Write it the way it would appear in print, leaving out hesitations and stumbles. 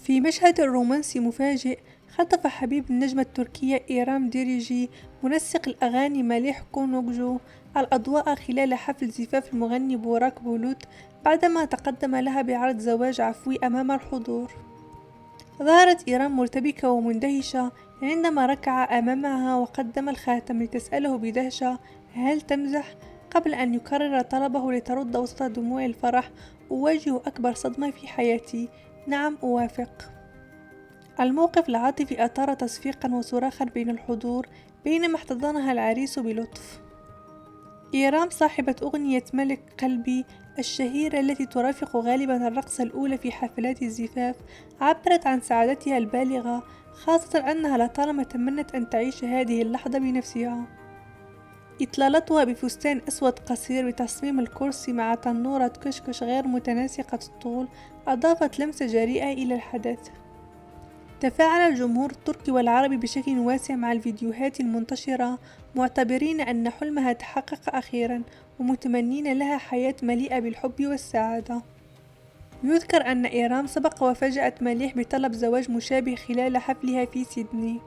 في مشهد رومانسي مفاجئ، خطف حبيب النجمة التركية إيرام ديريجي منسق الأغاني مليح كونوغلو الأضواء خلال حفل زفاف المغني بوراك بولوت بعدما تقدم لها بعرض زواج عفوي أمام الحضور. ظهرت إيرام مرتبكة ومندهشة عندما ركع أمامها وقدم الخاتم لتسأله بدهشة: هل تمزح؟ قبل أن يكرر طلبه لترد وسط دموع الفرح: أواجه أكبر صدمة في حياتي، نعم أوافق. الموقف العاطفي أثار تصفيقا وصراخا بين الحضور بينما احتضنها العريس بلطف. إيرام صاحبة أغنية ملك قلبي الشهيرة التي ترافق غالبا الرقصة الأولى في حفلات الزفاف عبرت عن سعادتها البالغة، خاصة أنها لطالما تمنت أن تعيش هذه اللحظة بنفسها. إطلالتها بفستان أسود قصير بتصميم الكرسي مع تنورة كشكش غير متناسقة الطول أضافت لمسة جريئة إلى الحدث. تفاعل الجمهور التركي والعربي بشكل واسع مع الفيديوهات المنتشرة، معتبرين أن حلمها تحقق أخيرا ومتمنين لها حياة مليئة بالحب والسعادة. يذكر أن إيرام سبق وفاجأت مليح بطلب زواج مشابه خلال حفلها في سيدني.